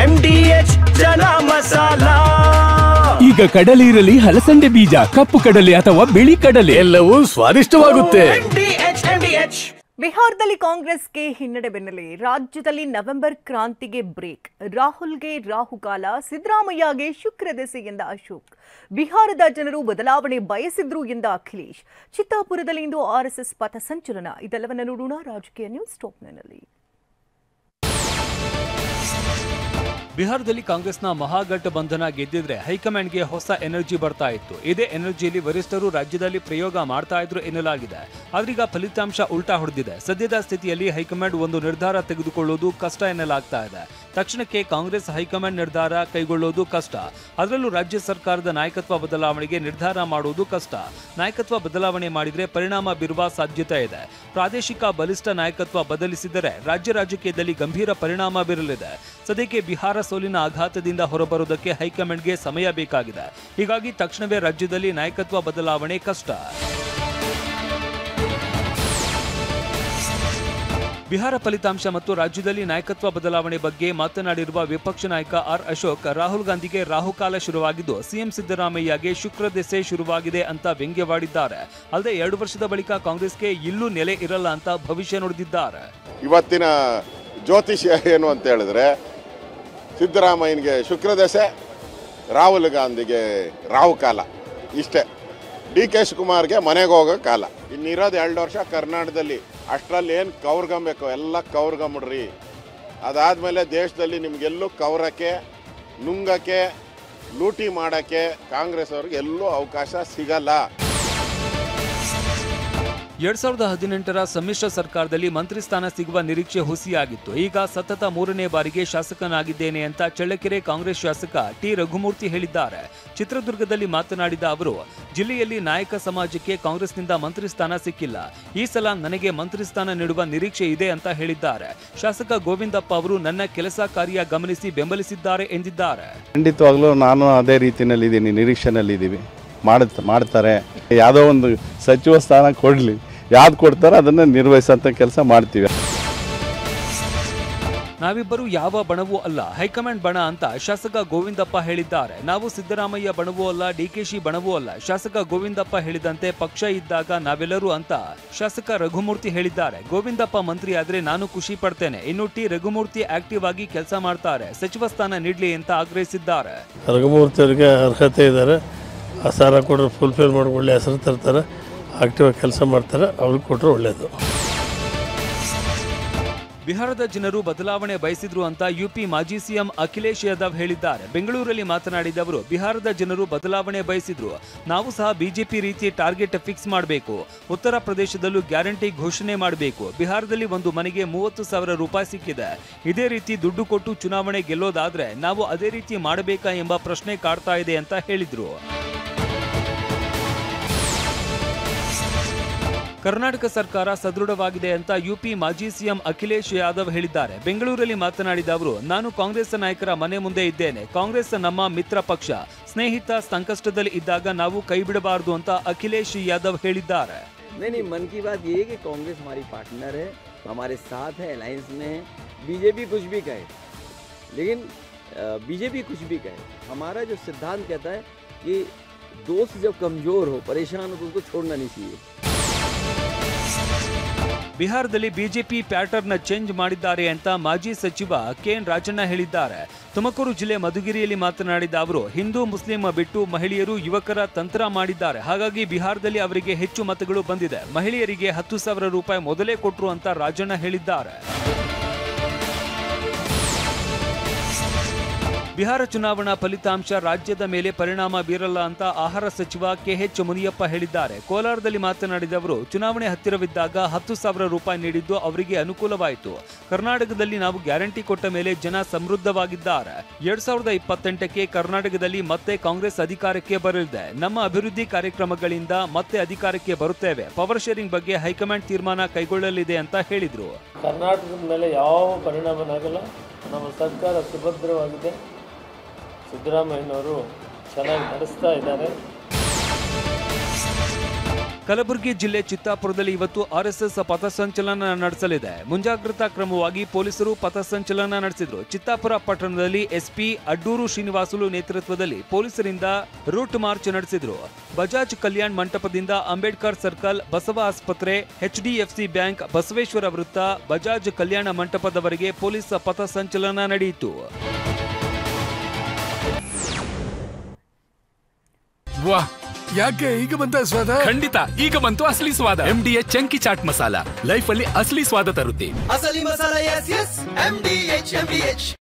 MDH ಜನ ಮಸಾಲಾ. ಈಗ ಕಡಲೆ ಇರಲಿ, ಹಲಸಂಡೆ ಬೀಜ, ಕಪ್ಪು ಕಡಲೆ ಅಥವಾ ಬಿಳಿ ಕಡಲೆ, ಎಲ್ಲವೂ ಸ್ವಾದಿಷ್ಟವಾಗುತ್ತೆ. MDH. ಬಿಹಾರದಲ್ಲಿ ಕಾಂಗ್ರೆಸ್ಗೆ ಹಿನ್ನಡೆ ಬೆನ್ನಲ್ಲೇ ರಾಜ್ಯದಲ್ಲಿ ನವೆಂಬರ್ ಕ್ರಾಂತಿಗೆ ಬ್ರೇಕ್. ರಾಹುಲ್ಗೆ ರಾಹುಕಾಲ, ಸಿದ್ದರಾಮಯ್ಯಗೆ ಶುಕ್ರ ದೆಸೆ ಎಂದ ಅಶೋಕ್. ಬಿಹಾರದ ಜನರು ಬದಲಾವಣೆ ಬಯಸಿದ್ರು ಎಂದ ಅಖಿಲೇಶ್. ಚಿತ್ತಾಪುರದಲ್ಲಿ ಇಂದು RSS ಪಥ ಸಂಚಲನ. ಇದೆಲ್ಲವನ್ನ ನೋಡೋಣ ರಾಜಕೀಯ ನ್ಯೂಸ್ ಟಾಪ್ನಲ್ಲಿ. ಬಿಹಾರದಲ್ಲಿ ಕಾಂಗ್ರೆಸ್ನ ಮಹಾಗಠಬಂಧನ ಗೆದ್ದಿದ್ರೆ ಹೈಕಮಾಂಡ್ಗೆ ಹೊಸ ಎನರ್ಜಿ ಬರ್ತಾ ಇತ್ತು. ಇದೇ ಎನರ್ಜಿಯಲ್ಲಿ ವರಿಷ್ಠರು ರಾಜ್ಯದಲ್ಲಿ ಪ್ರಯೋಗ ಮಾಡ್ತಾ ಇದ್ರು ಎನ್ನಲಾಗಿದೆ. ಆದ್ರೀಗ ಫಲಿತಾಂಶ ಉಲ್ಟಾ ಹೊಡೆದಿದೆ. ಸದ್ಯದ ಸ್ಥಿತಿಯಲ್ಲಿ ಹೈಕಮಾಂಡ್ ಒಂದು ನಿರ್ಧಾರ ತೆಗೆದುಕೊಳ್ಳುವುದು ಕಷ್ಟ ಎನ್ನಲಾಗ್ತಾ ಇದೆ. ತಕ್ಷಣಕ್ಕೆ ಕಾಂಗ್ರೆಸ್ ಹೈಕಮಾಂಡ್ ನಿರ್ಧಾರ ಕೈಗೊಳ್ಳುವುದು ಕಷ್ಟ. ಅದರಲ್ಲೂ ರಾಜ್ಯ ಸರ್ಕಾರದ ನಾಯಕತ್ವ ಬದಲಾವಣೆಗೆ ನಿರ್ಧಾರ ಮಾಡುವುದು ಕಷ್ಟ. ನಾಯಕತ್ವ ಬದಲಾವಣೆ ಮಾಡಿದ್ರೆ ಪರಿಣಾಮ ಬೀರುವ ಸಾಧ್ಯತೆ ಇದೆ. ಪ್ರಾದೇಶಿಕ ಬಲಿಷ್ಠ ನಾಯಕತ್ವ ಬದಲಿಸಿದರೆ ರಾಜ್ಯ ರಾಜಕೀಯದಲ್ಲಿ ಗಂಭೀರ ಪರಿಣಾಮ ಬೀರಲಿದೆ. ಸದ್ಯಕ್ಕೆ ಬಿಹಾರ ಸೋಲಿನ ಆಘಾತದಿಂದ ಹೊರಬರುವುದಕ್ಕೆ ಹೈಕಮಾಂಡ್ಗೆ ಸಮಯ ಬೇಕಾಗಿದೆ. ಹೀಗಾಗಿ ತಕ್ಷಣವೇ ರಾಜ್ಯದಲ್ಲಿ ನಾಯಕತ್ವ ಬದಲಾವಣೆ ಕಷ್ಟ. ಬಿಹಾರ ಫಲಿತಾಂಶ ಮತ್ತು ರಾಜ್ಯದಲ್ಲಿ ನಾಯಕತ್ವ ಬದಲಾವಣೆ ಬಗ್ಗೆ ಮಾತನಾಡಿರುವ ವಿಪಕ್ಷ ನಾಯಕ ಅಶೋಕ್, ರಾಹುಲ್ ಗಾಂಧಿಗೆ ರಾಹುಕಾಲ ಶುರುವಾಗಿದ್ದು ಸಿಎಂ ಸಿದ್ದರಾಮಯ್ಯಗೆ ಶುಕ್ರ ದೆಸೆ ಶುರುವಾಗಿದೆ ಅಂತ ವ್ಯಂಗ್ಯವಾಡಿದ್ದಾರೆ. ಅಲ್ಲದೆ 2 ವರ್ಷದ ಬಳಿಕ ಕಾಂಗ್ರೆಸ್ಗೆ ಇಲ್ಲೂ ನೆಲೆ ಇರಲ್ಲ ಅಂತ ಭವಿಷ್ಯ ನುಡಿದಿದ್ದಾರೆ. ಇವತ್ತಿನ ಜ್ಯೋತಿಷ್ಯ ಏನು ಅಂತ ಹೇಳಿದ್ರೆ, ಸಿದ್ದರಾಮಯ್ಯನಿಗೆ ಶುಕ್ರ ದೆಸೆ, ರಾಹುಲ್ ಗಾಂಧಿಗೆ ರಾಹುಕಾಲ, ಇಷ್ಟೇ. DK ಶಿವಕುಮಾರ್ಗೆ ಮನೆಗೆ ಹೋಗೋ ಕಾಲ. ಇನ್ನಿರೋದು 2 ವರ್ಷ ಕರ್ನಾಟಕದಲ್ಲಿ. ಅಷ್ಟರಲ್ಲಿ ಏನು ಕೌರ್ಗಂಬೇಕು ಎಲ್ಲ ಕೌರ್ಗಂಬಿಡ್ರಿ. ಅದಾದಮೇಲೆ ದೇಶದಲ್ಲಿ ನಿಮಗೆಲ್ಲೂ ಕೌರಕ್ಕೆ, ನುಂಗಕ್ಕೆ, ಲೂಟಿ ಮಾಡೋಕ್ಕೆ ಕಾಂಗ್ರೆಸ್ ಅವ್ರಿಗೆ ಎಲ್ಲೂ ಅವಕಾಶ ಸಿಗಲ್ಲ. 2018ರ ಸಮ್ಮಿಶ್ರ ಸರ್ಕಾರದಲ್ಲಿ ಮಂತ್ರಿ ಸ್ಥಾನ ಸಿಗುವ ನಿರೀಕ್ಷೆ ಹುಸಿಯಾಗಿತ್ತು. ಈಗ ಸತತ 3ನೇ ಬಾರಿಗೆ ಶಾಸಕನಾಗಿದ್ದೇನೆ ಅಂತ ಚಳ್ಳಕೆರೆ ಕಾಂಗ್ರೆಸ್ ಶಾಸಕ ಟಿ ರಘುಮೂರ್ತಿ ಹೇಳಿದ್ದಾರೆ. ಚಿತ್ರದುರ್ಗದಲ್ಲಿ ಮಾತನಾಡಿದ ಅವರು, ಜಿಲ್ಲೆಯಲ್ಲಿ ನಾಯಕ ಸಮಾಜಕ್ಕೆ ಕಾಂಗ್ರೆಸ್ನಿಂದ ಮಂತ್ರಿ ಸ್ಥಾನ ಸಿಕ್ಕಿಲ್ಲ. ಈ ಸಲ ನನಗೆ ಮಂತ್ರಿ ಸ್ಥಾನ ನೀಡುವ ನಿರೀಕ್ಷೆ ಇದೆ ಅಂತ ಹೇಳಿದ್ದಾರೆ. ಶಾಸಕ ಗೋವಿಂದಪ್ಪ ಅವರು ನನ್ನ ಕೆಲಸ ಕಾರ್ಯ ಗಮನಿಸಿ ಬೆಂಬಲಿಸಿದ್ದಾರೆ ಎಂದಿದ್ದಾರೆ. ಖಂಡಿತವಾಗ್ಲೂ ನಾನು ಅದೇ ರೀತಿಯಲ್ಲಿದ್ದೀನಿ, ನಿರೀಕ್ಷೆನಲ್ಲಿದ್ದೀವಿ. ಮಾಡ್ತಾರೆ. ಯಾವುದೋ ಒಂದು ಸಚಿವ ಸ್ಥಾನ ಕೊಡಲಿ, ಯಾವ್ದು ಕೊಡ್ತಾರೋ ಅದನ್ನು ನಿರ್ವಹಿಸೋಂಥ ಕೆಲಸ ಮಾಡ್ತೀವಿ. ನಾವಿಬ್ಬರು ಯಾವ ಬಣವೂ ಅಲ್ಲ, ಹೈಕಮಾಂಡ್ ಬಣ ಅಂತ ಶಾಸಕ ಗೋವಿಂದಪ್ಪ ಹೇಳಿದ್ದಾರೆ. ನಾವು ಸಿದ್ದರಾಮಯ್ಯ ಬಣವೂ ಅಲ್ಲ, DKಶಿ ಬಣವೂ ಅಲ್ಲ. ಶಾಸಕ ಗೋವಿಂದಪ್ಪ ಹೇಳಿದಂತೆ ಪಕ್ಷ ಇದ್ದಾಗ ನಾವೆಲ್ಲರೂ ಅಂತ ಶಾಸಕ ರಘುಮೂರ್ತಿ ಹೇಳಿದ್ದಾರೆ. ಗೋವಿಂದಪ್ಪ ಮಂತ್ರಿ ಆದ್ರೆ ನಾನು ಖುಷಿ ಪಡ್ತೇನೆ. ಇನ್ನು ಟಿ ರಘುಮೂರ್ತಿ ಆಕ್ಟಿವ್ ಆಗಿ ಕೆಲಸ ಮಾಡ್ತಾರೆ, ಸಚಿವ ಸ್ಥಾನ ನೀಡಲಿ ಅಂತ ಆಗ್ರಹಿಸಿದ್ದಾರೆ. ರಘುಮೂರ್ತಿ ಅವರಿಗೆ ಅರ್ಹತೆ ಇದ್ದಾರೆ, ಆ ಸಾಲ ಕೊಟ್ಟರೆ ಫುಲ್ಫಿಲ್ ಮಾಡಿ ಒಳ್ಳೆ ಹೆಸರು ತರ್ತಾರೆ, ಆಕ್ಟಿವ್ ಆಗಿ ಕೆಲಸ ಮಾಡ್ತಾರೆ, ಅವ್ರಿಗೆ ಕೊಟ್ಟರೆ ಒಳ್ಳೆಯದು. ಬಿಹಾರದ ಜನರು ಬದಲಾವಣೆ ಬಯಸಿದ್ರು ಅಂತ UP ಮಾಜಿ ಸಿಎಂ ಅಖಿಲೇಶ್ ಯಾದವ್ ಹೇಳಿದ್ದಾರೆ. ಬೆಂಗಳೂರಲ್ಲಿ ಮಾತನಾಡಿದ ಅವರು, ಬಿಹಾರದ ಜನರು ಬದಲಾವಣೆ ಬಯಸಿದ್ರು, ನಾವು ಸಹ ಬಿಜೆಪಿ ರೀತಿ ಟಾರ್ಗೆಟ್ ಫಿಕ್ಸ್ ಮಾಡಬೇಕು. ಉತ್ತರ ಪ್ರದೇಶದಲ್ಲೂ ಗ್ಯಾರಂಟಿ ಘೋಷಣೆ ಮಾಡಬೇಕು. ಬಿಹಾರದಲ್ಲಿ ಒಂದು ಮನೆಗೆ 30,000 ರೂಪಾಯಿ ಸಿಕ್ಕಿದೆ. ಇದೇ ರೀತಿ ದುಡ್ಡು ಕೊಟ್ಟು ಚುನಾವಣೆ ಗೆಲ್ಲೋದಾದ್ರೆ ನಾವು ಅದೇ ರೀತಿ ಮಾಡಬೇಕಾ ಎಂಬ ಪ್ರಶ್ನೆ ಕಾಡ್ತಾ ಇದೆ ಅಂತ ಹೇಳಿದ್ರು. ಕರ್ನಾಟಕ ಸರ್ಕಾರ ಸದೃಢವಾಗಿದೆ ಅಂತ UP ಮಾಜಿ ಸಿಎಂ ಅಖಿಲೇಶ್ ಯಾದವ್ ಹೇಳಿದ್ದಾರೆ. ಬೆಂಗಳೂರಲ್ಲಿ ಮಾತನಾಡಿದ ಅವರು, ನಾನು ಕಾಂಗ್ರೆಸ್ ನಾಯಕರ ಮನೆ ಮುಂದೆ ಇದ್ದೇನೆ. ಕಾಂಗ್ರೆಸ್ ನಮ್ಮ ಮಿತ್ರ ಪಕ್ಷ, ಸ್ನೇಹಿತ. ಸಂಕಷ್ಟದಲ್ಲಿ ಇದ್ದಾಗ ನಾವು ಕೈ ಬಿಡಬಾರದು ಅಂತ ಅಖಿಲೇಶ್ ಯಾದವ್ ಹೇಳಿದ್ದಾರೆ. नहीं मन की बात ये है कि कांग्रेस हमारी पार्टनर है, हमारे साथ है, अलायंस में है. बीजेपी कुछ भी कहे, लेकिन बीजेपी कुछ भी कहे, हमारा जो सिद्धांत कहता है कि दोस्त जब कमजोर हो, परेशान हो, तो उसको छोड़ना नहीं चाहिए. ಬಿಹಾರದಲ್ಲಿ ಬಿಜೆಪಿ ಪ್ಯಾಟರ್ನ್ ಚೇಂಜ್ ಮಾಡಿದ್ದಾರೆ ಅಂತ ಮಾಜಿ ಸಚಿವ KN ರಾಜಣ್ಣ ಹೇಳಿದ್ದಾರೆ. ತುಮಕೂರು ಜಿಲ್ಲೆ ಮಧುಗಿರಿಯಲ್ಲಿ ಮಾತನಾಡಿದ ಅವರು, ಹಿಂದೂ ಮುಸ್ಲಿಂ ಬಿಟ್ಟು ಮಹಿಳೆಯರು ಯುವಕರ ತಂತ್ರ ಮಾಡಿದ್ದಾರೆ. ಹಾಗಾಗಿ ಬಿಹಾರದಲ್ಲಿ ಅವರಿಗೆ ಹೆಚ್ಚು ಮತಗಳು ಬಂದಿದೆ. ಮಹಿಳೆಯರಿಗೆ 10,000 ರೂಪಾಯಿ ಮೊದಲೇ ಕೊಟ್ಟರು ಅಂತ ರಾಜಣ್ಣ ಹೇಳಿದ್ದಾರೆ. ಬಿಹಾರ ಚುನಾವಣಾ ಫಲಿತಾಂಶ ರಾಜ್ಯದ ಮೇಲೆ ಪರಿಣಾಮ ಬೀರಲ್ಲ ಅಂತ ಆಹಾರ ಸಚಿವ KH ಮುನಿಯಪ್ಪ ಹೇಳಿದ್ದಾರೆ. ಕೋಲಾರದಲ್ಲಿ ಮಾತನಾಡಿದ ಅವರು, ಚುನಾವಣೆ ಹತ್ತಿರವಿದ್ದಾಗ 10,000 ರೂಪಾಯಿ ನೀಡಿದ್ದು ಅವರಿಗೆ ಅನುಕೂಲವಾಯಿತು. ಕರ್ನಾಟಕದಲ್ಲಿ ನಾವು ಗ್ಯಾರಂಟಿ ಕೊಟ್ಟ ಮೇಲೆ ಜನ ಸಮೃದ್ಧವಾಗಿದ್ದಾರೆ. 2028ಕ್ಕೆ ಕರ್ನಾಟಕದಲ್ಲಿ ಮತ್ತೆ ಕಾಂಗ್ರೆಸ್ ಅಧಿಕಾರಕ್ಕೆ ಬರಲಿದೆ. ನಮ್ಮ ಅಭಿವೃದ್ಧಿ ಕಾರ್ಯಕ್ರಮಗಳಿಂದ ಮತ್ತೆ ಅಧಿಕಾರಕ್ಕೆ ಬರುತ್ತೇವೆ. ಪವರ್ ಶೇರಿಂಗ್ ಬಗ್ಗೆ ಹೈಕಮಾಂಡ್ ತೀರ್ಮಾನ ಕೈಗೊಳ್ಳಲಿದೆ ಅಂತ ಹೇಳಿದ್ರು. ಕರ್ನಾಟಕದ ಮೇಲೆ ಯಾವ ಪರಿಣಾಮನಾಗಲ್ಲ, ನಮ್ಮ ಸರ್ಕಾರ ಸುಭದ್ರವಾಗಿದೆ, ಸಿದ್ದರಾಮಯ್ಯನವರು ಚೆನ್ನಾಗಿ ನಡೆಸ್ತಾ ಇದ್ದಾರೆ. ಕಲಬುರಗಿ ಜಿಲ್ಲೆ ಚಿತ್ತಾಪುರದಲ್ಲಿ ಇವತ್ತು ಆರ್ಎಸ್ಎಸ್ ಪಥಸಂಚಲನ ನಡೆಸಲಿದೆ. ಮುಂಜಾಗ್ರತಾ ಕ್ರಮವಾಗಿ ಪೊಲೀಸರು ಪಥಸಂಚಲನ ನಡೆಸಿದ್ರು. ಚಿತ್ತಾಪುರ ಪಟ್ಟಣದಲ್ಲಿ ಎಸ್ಪಿ ಅಡ್ಡೂರು ಶ್ರೀನಿವಾಸುಲು ನೇತೃತ್ವದಲ್ಲಿ ಪೊಲೀಸರಿಂದ ರೂಟ್ ಮಾರ್ಚ್ ನಡೆಸಿದ್ರು. ಬಜಾಜ್ ಕಲ್ಯಾಣ್ ಮಂಟಪದಿಂದ ಅಂಬೇಡ್ಕರ್ ಸರ್ಕಲ್, ಬಸವ ಆಸ್ಪತ್ರೆ, ಎಚ್ಡಿಎಫ್ಸಿ ಬ್ಯಾಂಕ್, ಬಸವೇಶ್ವರ ವೃತ್ತ, ಬಜಾಜ್ ಕಲ್ಯಾಣ ಮಂಟಪದವರೆಗೆ ಪೊಲೀಸ್ ಪಥಸಂಚಲನ ನಡೆಯಿತು. ವಾಹ್, ಯಾಕೆ ಈಗ ಬಂತ ಸ್ವಾದ? ಖಂಡಿತ ಈಗ ಬಂತು ಅಸಲಿ ಸ್ವಾದ. MDH chunky chaat masala life ಅಲ್ಲಿ ಅಸಲಿ ಸ್ವಾದ ತರುತ್ತೆ. ಅಸಲಿ ಮಸಾಲ, ಎಸ್ ಎಸ್ MDH.